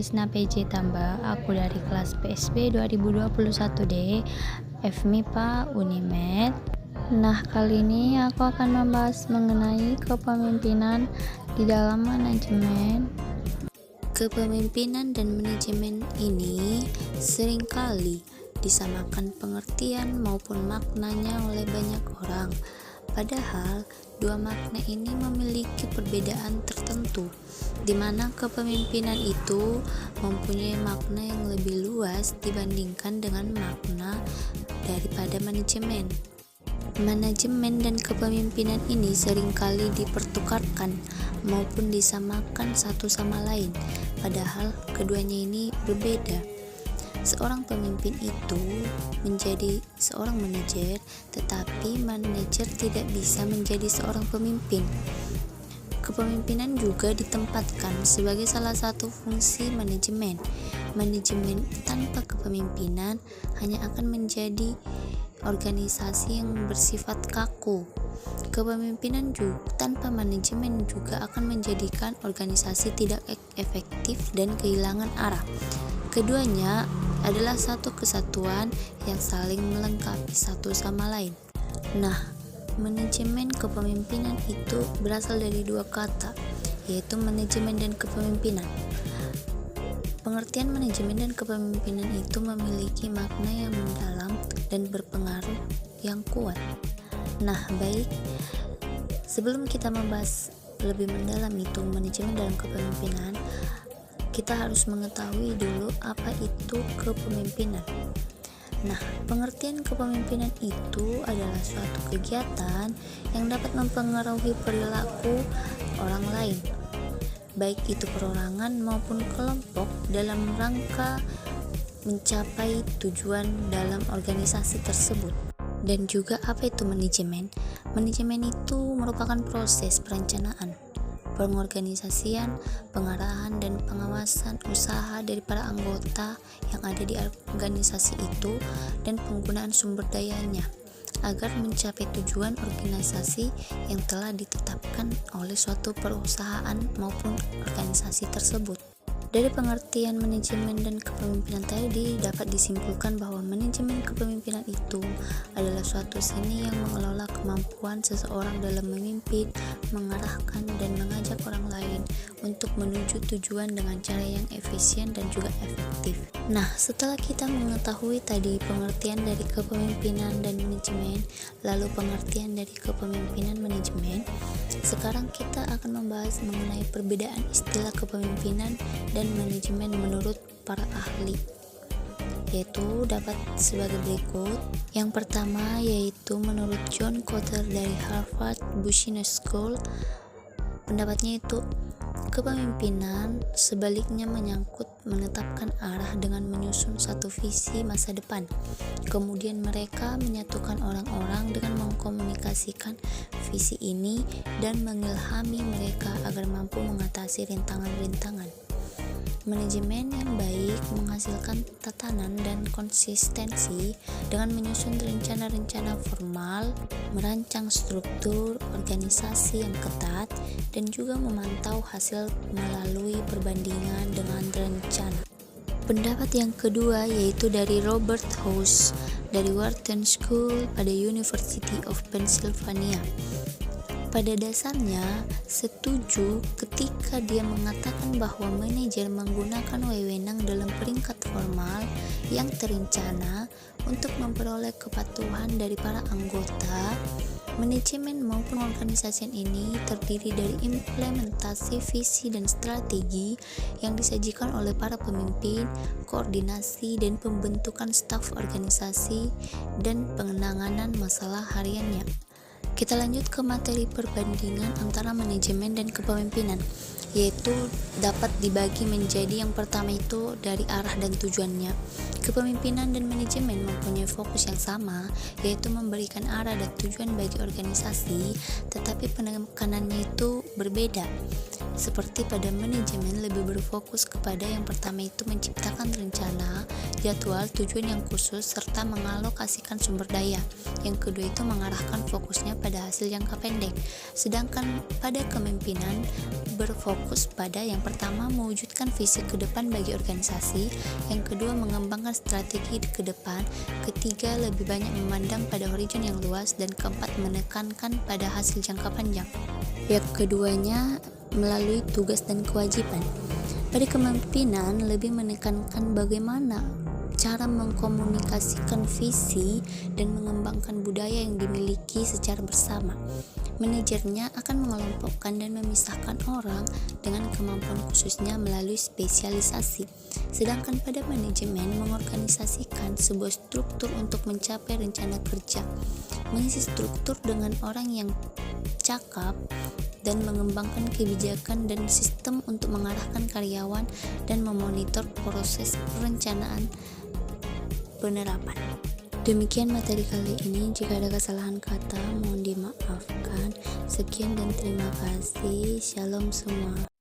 Krisna PJ Tamba, aku dari kelas PSB 2021D, FMIPA Unimed. Nah, kali ini aku akan membahas mengenai kepemimpinan di dalam manajemen. Kepemimpinan dan manajemen ini seringkali disamakan pengertian maupun maknanya oleh banyak orang. Padahal, dua makna ini memiliki perbedaan tertentu, di mana kepemimpinan itu mempunyai makna yang lebih luas dibandingkan dengan makna daripada manajemen. Manajemen dan kepemimpinan ini seringkali dipertukarkan maupun disamakan satu sama lain, padahal keduanya ini berbeda. Seorang pemimpin itu menjadi seorang manajer, tetapi manajer tidak bisa menjadi seorang pemimpin. Kepemimpinan juga ditempatkan sebagai salah satu fungsi manajemen. Manajemen tanpa kepemimpinan hanya akan menjadi organisasi yang bersifat kaku. Kepemimpinan juga tanpa manajemen juga akan menjadikan organisasi tidak efektif dan kehilangan arah. Keduanya adalah satu kesatuan yang saling melengkapi satu sama lain. Nah, manajemen kepemimpinan itu berasal dari dua kata, yaitu manajemen dan kepemimpinan. Pengertian manajemen dan kepemimpinan itu memiliki makna yang mendalam dan berpengaruh yang kuat. Nah, baik, sebelum kita membahas lebih mendalam itu manajemen dalam kepemimpinan, kita harus mengetahui dulu apa itu kepemimpinan. Nah, pengertian kepemimpinan itu adalah suatu kegiatan yang dapat mempengaruhi perilaku orang lain, baik itu perorangan maupun kelompok, dalam rangka mencapai tujuan dalam organisasi tersebut. Dan juga apa itu manajemen? Manajemen itu merupakan proses perencanaan, pengorganisasian, pengarahan, dan pengawasan usaha dari para anggota yang ada di organisasi itu dan penggunaan sumber dayanya agar mencapai tujuan organisasi yang telah ditetapkan oleh suatu perusahaan maupun organisasi tersebut. Dari pengertian manajemen dan kepemimpinan tadi dapat disimpulkan bahwa manajemen kepemimpinan itu adalah suatu seni yang mengelola kemampuan seseorang dalam memimpin, mengarahkan, dan mengajak orang lain untuk menuju tujuan dengan cara yang efisien dan juga efektif. Nah, setelah kita mengetahui tadi pengertian dari kepemimpinan dan manajemen, lalu pengertian dari kepemimpinan manajemen, sekarang kita akan membahas mengenai perbedaan istilah kepemimpinan dan manajemen menurut para ahli, yaitu dapat sebagai berikut. Yang pertama yaitu menurut John Kotter dari Harvard Business School, pendapatnya itu kepemimpinan sebaliknya menyangkut menetapkan arah dengan menyusun satu visi masa depan. Kemudian mereka menyatukan orang-orang dengan mengkomunikasikan visi ini dan mengilhami mereka agar mampu mengatasi rintangan-rintangan. Manajemen yang baik menghasilkan tatanan dan konsistensi dengan menyusun rencana-rencana formal, merancang struktur organisasi yang ketat, dan juga memantau hasil melalui perbandingan dengan rencana. Pendapat yang kedua yaitu dari Robert House dari Wharton School pada University of Pennsylvania. Pada dasarnya setuju ketika dia mengatakan bahwa manajer menggunakan wewenang dalam peringkat formal yang terencana untuk memperoleh kepatuhan dari para anggota. Manajemen maupun organisasi ini terdiri dari implementasi visi dan strategi yang disajikan oleh para pemimpin, koordinasi dan pembentukan staf organisasi, dan penanganan masalah hariannya. Kita lanjut ke materi perbandingan antara manajemen dan kepemimpinan, yaitu dapat dibagi menjadi yang pertama itu dari arah dan tujuannya. Kepemimpinan dan manajemen mempunyai fokus yang sama, yaitu memberikan arah dan tujuan bagi organisasi, tetapi penekanannya itu berbeda. Seperti pada manajemen lebih berfokus kepada yang pertama itu menciptakan rencana, jadwal, tujuan yang khusus, serta mengalokasikan sumber daya. Yang kedua itu mengarahkan fokusnya pada hasil jangka pendek. Sedangkan pada kepemimpinan berfokus berfokus pada yang pertama mewujudkan visi ke depan bagi organisasi, yang kedua mengembangkan strategi ke depan, ketiga lebih banyak memandang pada horizon yang luas, dan keempat menekankan pada hasil jangka panjang. Yang keduanya melalui tugas dan kewajiban. Pada kepemimpinan lebih menekankan bagaimana cara mengkomunikasikan visi dan mengembangkan budaya yang dimiliki secara bersama. Manajernya akan mengelompokkan dan memisahkan orang dengan kemampuan khususnya melalui spesialisasi. Sedangkan pada manajemen mengorganisasikan sebuah struktur untuk mencapai rencana kerja. Mengisi struktur dengan orang yang cakap dan mengembangkan kebijakan dan sistem untuk mengarahkan karyawan dan memonitor proses perencanaan penerapan. Demikian materi kali ini. Jika ada kesalahan kata mohon dimaafkan. Sekian dan terima kasih. Shalom semua.